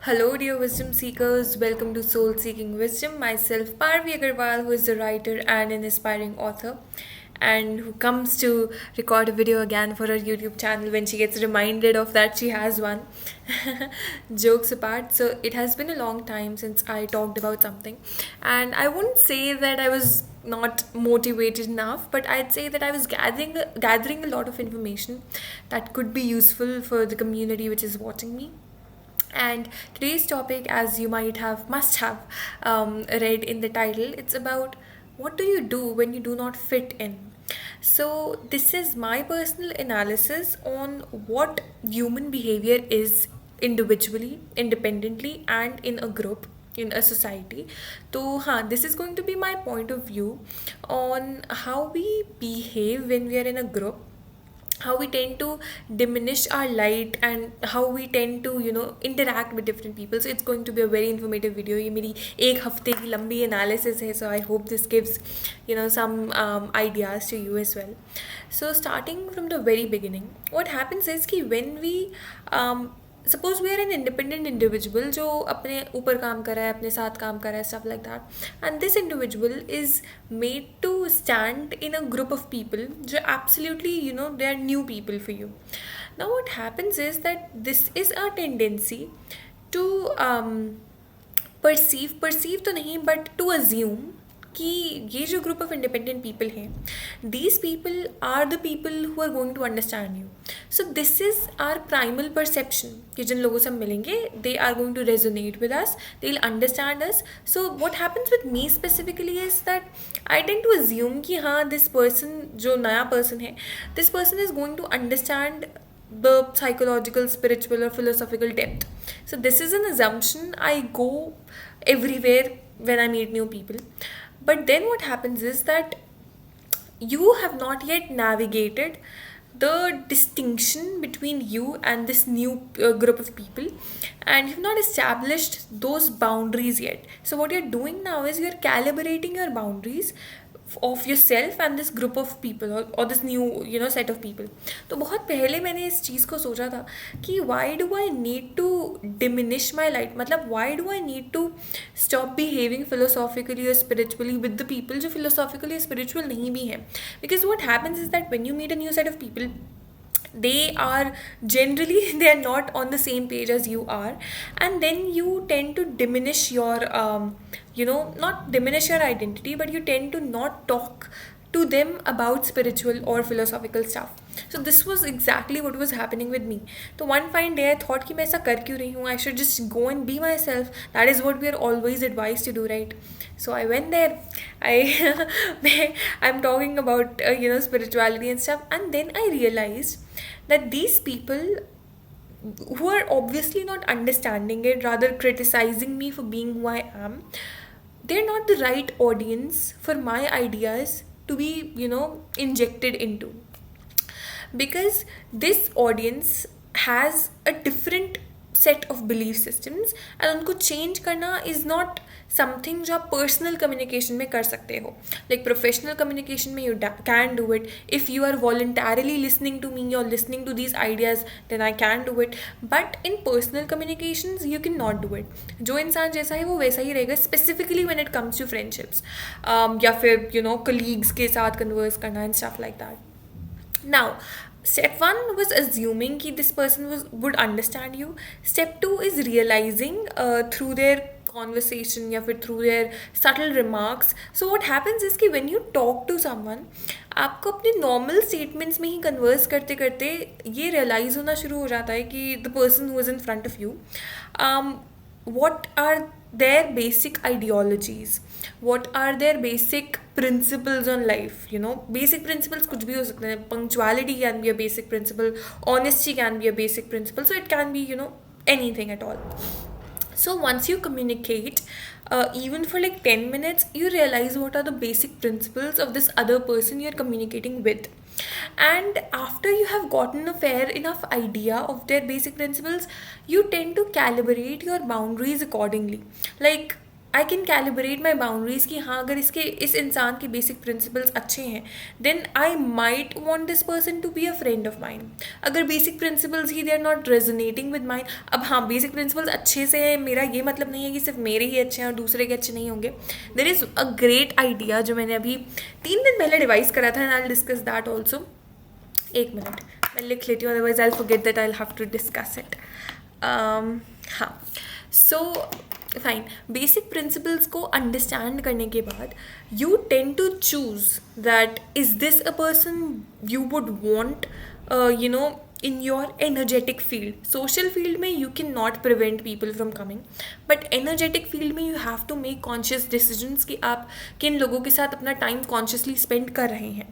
Hello, dear wisdom seekers. Welcome to Soul Seeking Wisdom. Myself, Parvi Agarwal, who is a writer and an aspiring author, and who comes to record a video again for her YouTube channel when she gets reminded of that she has one. Jokes apart, so it has been a long time since I talked about something, and I wouldn't say that I was not motivated enough, but I'd say that I was gathering a lot of information that could be useful for the community which is watching me. And today's topic, as you might have, must have read in the title, it's about what do you do when you do not fit in. So, this is my personal analysis on what human behavior is individually, independently, and in a group. In a society. So, this is going to be my point of view on how we behave when we are in a group, how we tend to diminish our light, and how we tend to interact with different people. So it's going to be a very informative video. ये मेरी एक हफ्ते की लंबी analysis है, so I hope this gives some ideas to you as well. So starting from the very beginning, what happens is कि when we suppose we are an independent individual जो अपने ऊपर काम कर रहा है, अपने साथ काम कर रहा है, stuff like that, and this individual is made to stand in a group of people जो absolutely they are new people for you. Now what happens is that this is a tendency to perceive तो नहीं, but to assume कि ये जो group of independent people हैं, these people are the people who are going to understand you. So this is our primal perception कि जिन लोगों से हम मिलेंगे, they are going to resonate with us, they will understand us. So what happens with me specifically is that I tend to assume कि हाँ, this person जो नया person है, this person is going to understand the psychological, spiritual, or philosophical depth. So this is an assumption. I go everywhere when I meet new people. But then what happens is that you have not yet navigated the distinction between you and this new group of people, and you've not established those boundaries yet. So what you're doing now is you're calibrating your boundaries of yourself and this group of people, or this new set of people. तो बहुत पहले मैंने इस चीज़ को सोचा था कि why do I need to diminish my light, मतलब why do I need to stop behaving philosophically or spiritually with the people जो philosophically spiritual नहीं भी हैं. Because what happens is that when you meet a new set of people, they are generally they are not on the same page as you are, and then you tend to diminish your not diminish your identity, but you tend to not talk to them about spiritual or philosophical stuff. So this was exactly what was happening with me. So one fine day I thought कि मैं ऐसा कर क्यों रही हूँ, I should just go and be myself. That is what we are always advised to do, right? So I went there. I'm talking about spirituality and stuff, and then I realized that these people who are obviously not understanding it, rather criticizing me for being who I am, they're not the right audience for my ideas to be injected into, because this audience has a different set of belief systems, and उनको change करना is not something जो आप personal communication में कर सकते हो. Like professional communication में you can do it. If you are voluntarily listening to me or listening to these ideas, then I can do it. But in personal communications you cannot do it. जो इंसान जैसा है वो वैसा ही रहेगा, specifically when it comes to friendships, या फिर colleagues के साथ converse करना and stuff like that. Now, step 1 was assuming that this person would understand you. Step 2 is realizing through their conversation या फिर through their subtle remarks. So what happens is कि when you talk to someone, आपको अपने normal statements में ही converse करते करते ये realize होना शुरू हो जाता है कि the person who is in front of you, what are their basic ideologies, what are their basic principles on life. Basic principles कुछ भी हो सकते हैं. Punctuality can be a basic principle, honesty can be a basic principle, so it can be anything at all. So once you communicate, even for like 10 minutes, you realize what are the basic principles of this other person you're communicating with. And after you have gotten a fair enough idea of their basic principles, you tend to calibrate your boundaries accordingly. Like, I can calibrate my boundaries कि हाँ अगर इस इंसान के basic principles अच्छे हैं then I might want this person to be a friend of mine. अगर basic principles ही they are not resonating with mine, अब हाँ बेसिक प्रिंसिपल्स अच्छे से है मेरा ये मतलब नहीं है कि सिर्फ मेरे ही अच्छे हैं और दूसरे के अच्छे नहीं होंगे. There is a great idea जो मैंने अभी 3 दिन पहले डिवाइस करा था, and I will discuss that also. एक मिनट मैं लिख लेती हूँ, otherwise I forget that I have to discuss it. हाँ, सो फाइन. बेसिक प्रिंसिपल्स को अंडरस्टैंड करने के बाद you tend to choose that is this a person you would want in your energetic field. Social field में you cannot prevent people from coming, but energetic field में you have to make conscious decisions कि आप किन लोगों के साथ अपना time consciously spend कर रहे हैं.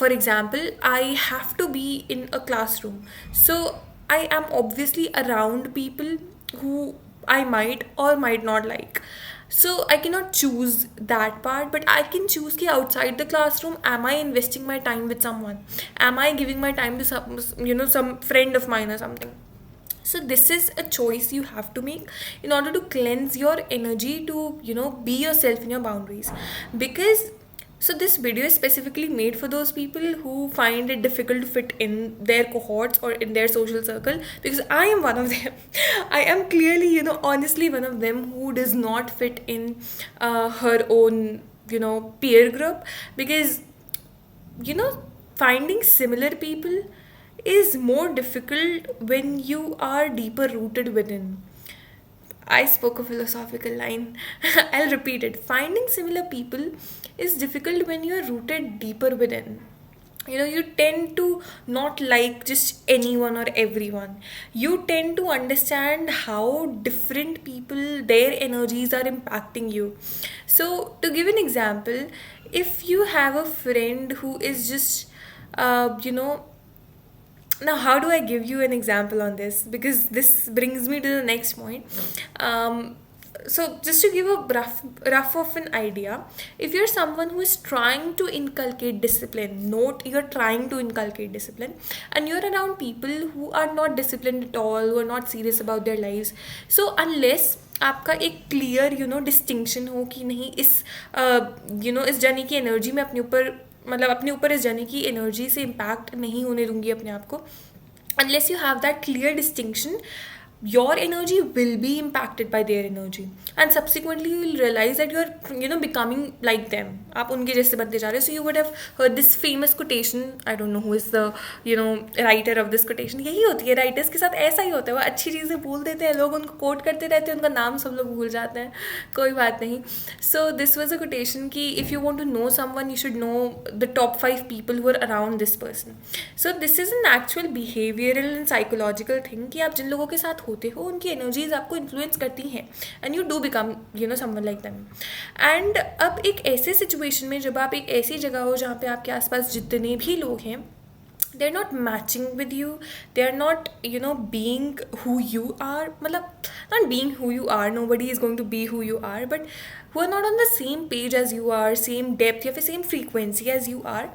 For example, I have to be in a classroom, so I am obviously around people who I might or might not like. So I cannot choose that part, but I can choose कि outside the classroom am I investing my time with someone, am I giving my time to some friend of mine or something. So this is a choice you have to make in order to cleanse your energy to be yourself in your boundaries. Because so this video is specifically made for those people who find it difficult to fit in their cohorts or in their social circle, because I am one of them. I am clearly honestly one of them who does not fit in her own peer group, because finding similar people is more difficult when you are deeper rooted within. I spoke a philosophical line. I'll repeat it. Finding similar people is difficult when you are rooted deeper within. You tend to not like just anyone or everyone. You tend to understand how different people, their energies are impacting you. So to give an example, if you have a friend who is just now how do I give you an example on this, because this brings me to the next point. So just to give a rough of an idea, if you're someone who is trying to inculcate discipline, note you're trying to inculcate discipline, and you're around people who are not disciplined at all, who are not serious about their lives, so unless आपका एक clear distinction हो कि नहीं इस journey की energy में अपने ऊपर इस जर्नी की एनर्जी से इम्पैक्ट नहीं होने दूंगी अपने आप को, unless you have that clear distinction, your energy will be impacted by their energy, and subsequently you will realize that you're becoming like them. आप उनके जैसे बनते जा रहे हो. So you would have heard this famous quotation. I don't know who is the writer of this quotation. यही होती है, राइटर्स के साथ ऐसा ही होता है, वो अच्छी चीज़ें बोल देते हैं, लोग उनको कोट करते रहते हैं, उनका नाम सब लोग भूल जाते हैं, कोई बात नहीं. So this was a quotation कि if you want to know someone you should know the top 5 people who are around this person. So this is an actual behavioral and psychological thing कि आप जिन लोगों के साथ होते हो उनकी energies आपको इन्फ्लुएंस करती हैं, and you do become someone like them. And अब एक ऐसे सिचुएशन में जब आप एक ऐसी जगह हो जहाँ पे आपके आसपास जितने भी लोग हैं, they're not matching with you, they're not being who you are, not being who you are, nobody is going to be who you are, but who are not on the same page as you are, same depth या फिर same frequency as you are.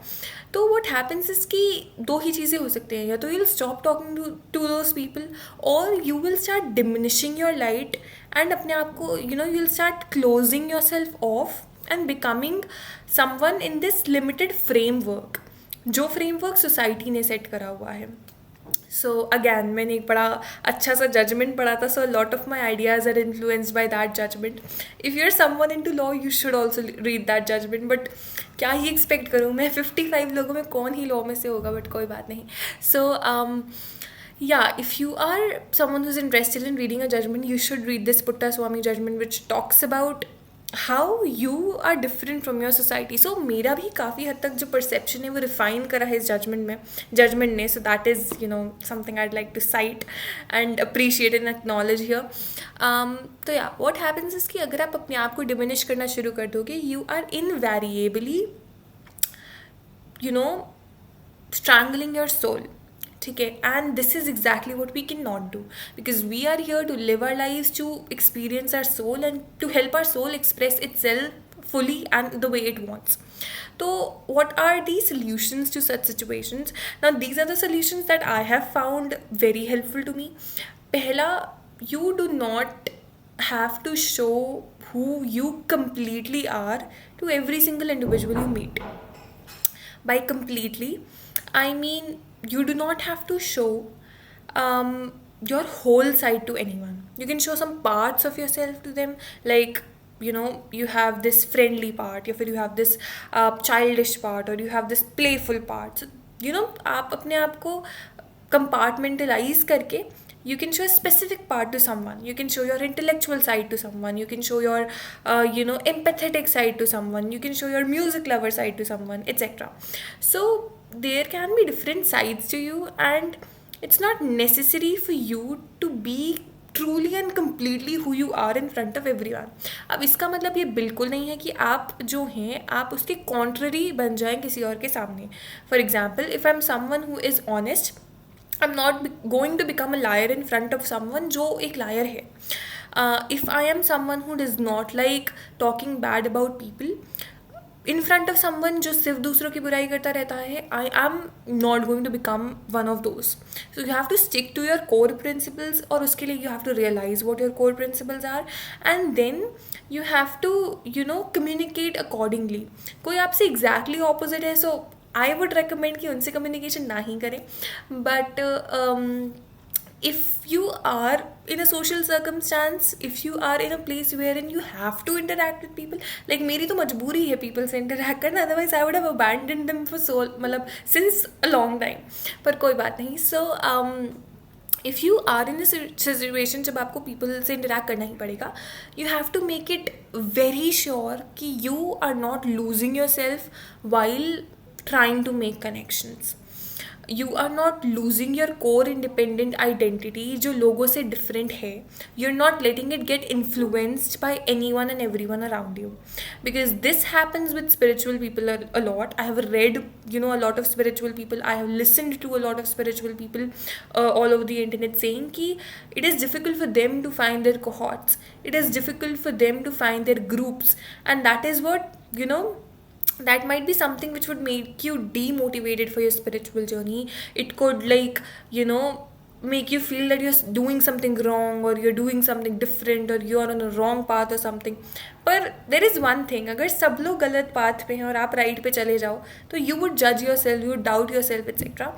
तो what happens is कि दो ही चीज़ें हो सकते हैं, या तो you'll stop talking to those people, or you will start diminishing your light and अपने आप को you'll start closing yourself off and becoming someone in this limited framework, जो फ्रेमवर्क सोसाइटी ने सेट करा हुआ है. सो अगैन मैंने एक बड़ा अच्छा सा जजमेंट पढ़ा था, so lot of my ideas are influenced by that judgement. If you are someone into law you should also read that judgement. But क्या ही एक्सपेक्ट करूँ मैं, 55 लोगों में कौन ही लॉ में से होगा, बट कोई बात नहीं. सो yeah, if you are someone who's interested in reading a judgment, you should read this Puttaswamy judgment, which talks about how you are different from your society. So मेरा भी काफ़ी हद तक जो perception है वो refine करा है इस judgment ने. So that is something I'd like to cite and appreciate and acknowledge here. तो yeah, what happens is कि अगर आप अपने आप को diminish करना शुरू कर दोगे, you are invariably strangling your soul. ठीक है, and this is exactly what we can not do, because we are here to live our lives, to experience our soul and to help our soul express itself fully and the way it wants. So what are the solutions to such situations? Now these are the solutions that I have found very helpful to me. Pehla, you do not have to show who you completely are to every single individual you meet. By completely, I mean you do not have to show your whole side to anyone. You can show some parts of yourself to them, like you have this friendly part, or you have this childish part, or you have this playful part. So आप अपने आप को compartmentalize करके you can show a specific part to someone. You can show your intellectual side to someone. You can show your empathetic side to someone. You can show your music lover side to someone, etc. So there can be different sides to you, and it's not necessary for you to be truly and completely who you are in front of everyone. अब इसका मतलब ये बिल्कुल नहीं है कि आप जो हैं आप उसके कॉन्ट्ररी बन जाएं किसी और के सामने. For example, if I am someone who is honest, I'm not going to become a liar in front of someone जो एक liar है. If I am someone who does not like talking bad about people, in front of someone जो सिर्फ दूसरों की बुराई करता रहता है, I am not going to become one of those. So you have to stick to your core principles, और उसके लिए you have to realize what your core principles are, and then you have to communicate accordingly. कोई आपसे exactly opposite है, so I would recommend कि उनसे communication ना ही करें. But if you are in a social circumstance, if you are in a place wherein you have to interact with people, like मेरी तो मजबूरी है people से interact करना, otherwise I would have abandoned them for so मतलब since a long time. पर कोई बात नहीं. So if you are in a situation जब आपको people से interact करना ही पड़ेगा, you have to make it very sure कि you are not losing yourself while trying to make connections. You are not losing your core independent identity जो लोगों से different है. You're not letting it get influenced by anyone and everyone around you, because this happens with spiritual people a lot. I have read a lot of spiritual people. I have listened to a lot of spiritual people all over the internet saying कि it is difficult for them to find their cohorts. It is difficult for them to find their groups, and that is what that might be something which would make you demotivated for your spiritual journey. It could make you feel that you're doing something wrong, or you're doing something different, or you're on a wrong path or something. पर there is one thing, अगर सब लोग गलत path पे हैं और आप right पे चले जाओ, तो you would judge yourself, you would doubt yourself, etc.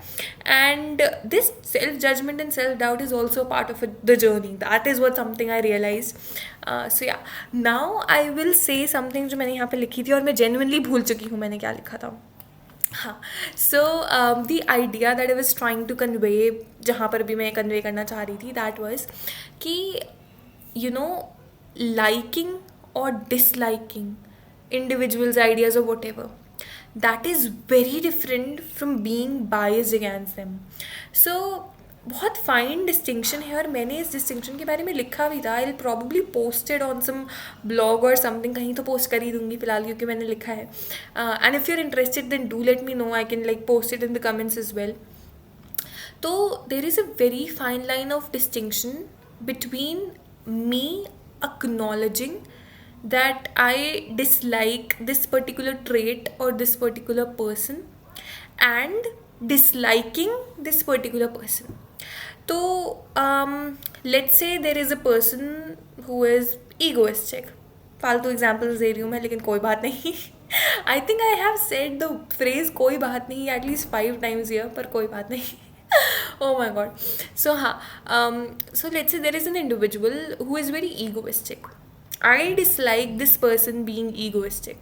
And this self-judgment and self-doubt is also part of the journey. That is what something I realized. So yeah, now I will say something जो मैंने यहाँ पे लिखी थी और मैं genuinely भूल चुकी हूँ मैंने क्या लिखा था. हाँ, so the idea that I was trying to convey, जहाँ पर भी मैं कन्वे करना चाह रही थी, दैट वॉज कि liking or disliking individuals' ideas or whatever, that is very different from being biased against them. So बहुत फाइन डिस्टिंक्शन है, और मैंने इस डिस्टिंक्शन के बारे में लिखा भी था. I will probably posted on some blog और समथिंग, कहीं तो पोस्ट कर ही दूंगी फिलहाल क्योंकि मैंने लिखा है. And if you are interested then do let me know, I can post it in the comments is well. तो there is a very fine line of distinction between me acknowledging that I dislike this particular trait or this particular person, and disliking this particular person. So let's say there is a person who is egoistic. फालतू examples दे रही हूँ मैं, लेकिन कोई बात नहीं. I think I have said the phrase कोई बात नहीं एटलीस्ट 5 times here, पर कोई बात नहीं. Oh my god. So so let's say there is an individual who is very egoistic. I dislike this person being egoistic.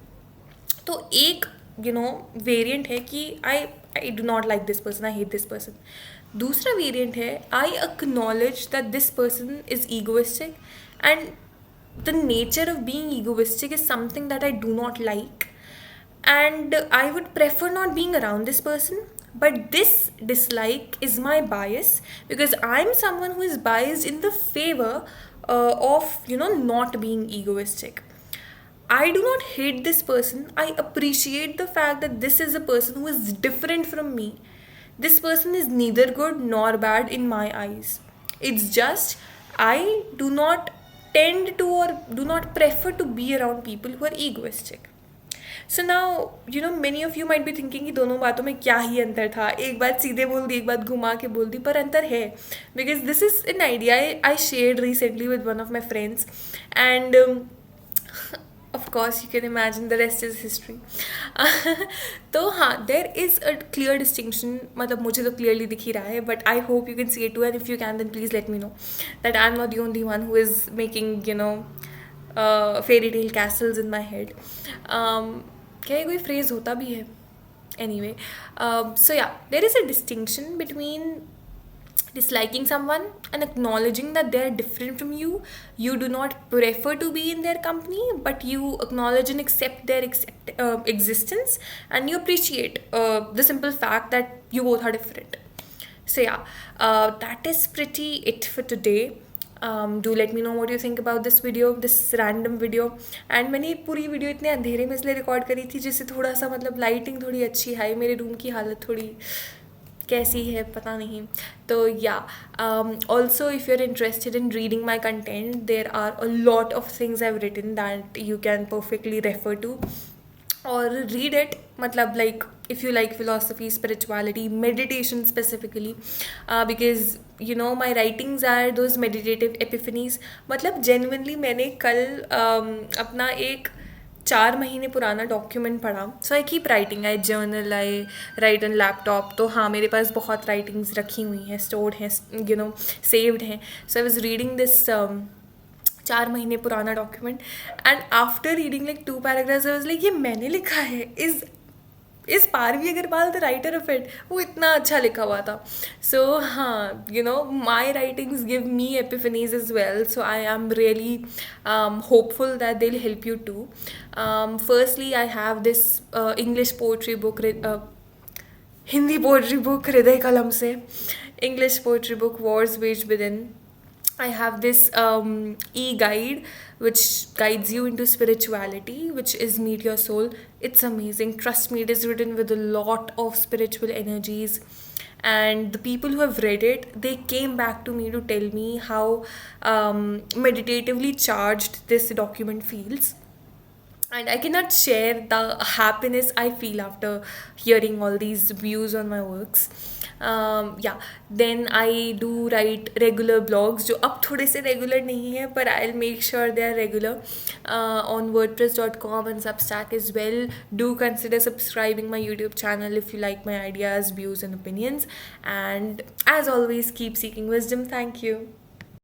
तो एक variant है कि I do not like this person, I hate this person. दूसरा variant है I acknowledge that this person is egoistic, and the nature of being egoistic is something that I do not like, and I would prefer not being around this person. But this dislike is my bias, because I'm someone who is biased in the favor of not being egoistic. I do not hate this person. I appreciate the fact that this is a person who is different from me. This person is neither good nor bad in my eyes. It's just I do not tend to or do not prefer to be around people who are egoistic. So now, many of you might be thinking कि दोनों बातों में क्या ही अंतर था, एक बात सीधे बोल दी, एक बात घुमा के बोल दी, पर अंतर है. Because this is an idea I shared recently with one of my friends, and Of course, you can imagine the rest is history. तो हाँ, there is a clear distinction. मतलब मुझे तो clearly दिख ही रहा है, but I hope you can see it too. And if you can, then please let me know that I'm not the only one who is making, fairy tale castles in my head. क्या ये कोई phrase होता भी है? Anyway, so yeah, there is a distinction between disliking someone and acknowledging that they are different from you. You do not prefer to be in their company, but you acknowledge and accept their existence, and you appreciate the simple fact that you both are different. So yeah, that is pretty it for today. Do let me know what you think about this video, this random video. And मैंने ये पूरी video इतने अंधेरे में इसलिए record करी थी जिससे थोड़ा सा मतलब लाइटिंग थोड़ी अच्छी है. मेरे रूम की हालत थोड़ी कैसी है पता नहीं. तो या also if you are interested in reading my content, there are a lot of things I have written that you can perfectly refer to or read it. Matlab, like if you like philosophy, spirituality, meditation specifically, because my writings are those meditative epiphanies. मतलब genuinely मैंने कल अपना एक 4 महीने पुराना document पढ़ा. So I keep writing, I journal, I write on laptop. तो हाँ, मेरे पास बहुत राइटिंग्स रखी हुई हैं, स्टोर्ड हैं, सेव्ड हैं. So I was reading this 4 महीने पुराना document, and after reading like 2 paragraphs I was like ये मैंने लिखा है. इस Parvi Agarwal the writer of it, वो इतना अच्छा लिखा हुआ था. सो हाँ, my writings give me epiphanies as well. So I am really hopeful that they will help you too. Firstly I have this English poetry book, Hindi poetry book हृदय कलम Se, English poetry book wars waged within. I have this e-guide which guides you into spirituality, which is Meet Your Soul. It's amazing. Trust me, it is written with a lot of spiritual energies. And the people who have read it, they came back to me to tell me how meditatively charged this document feels. And I cannot share the happiness I feel after hearing all these views on my works. Yeah, then I do write regular blogs जो अब थोड़े से regular नहीं है, but I'll make sure they are regular on wordpress.com and Substack as well. Do consider subscribing my YouTube channel if you like my ideas, views and opinions. And as always, keep seeking wisdom. Thank you.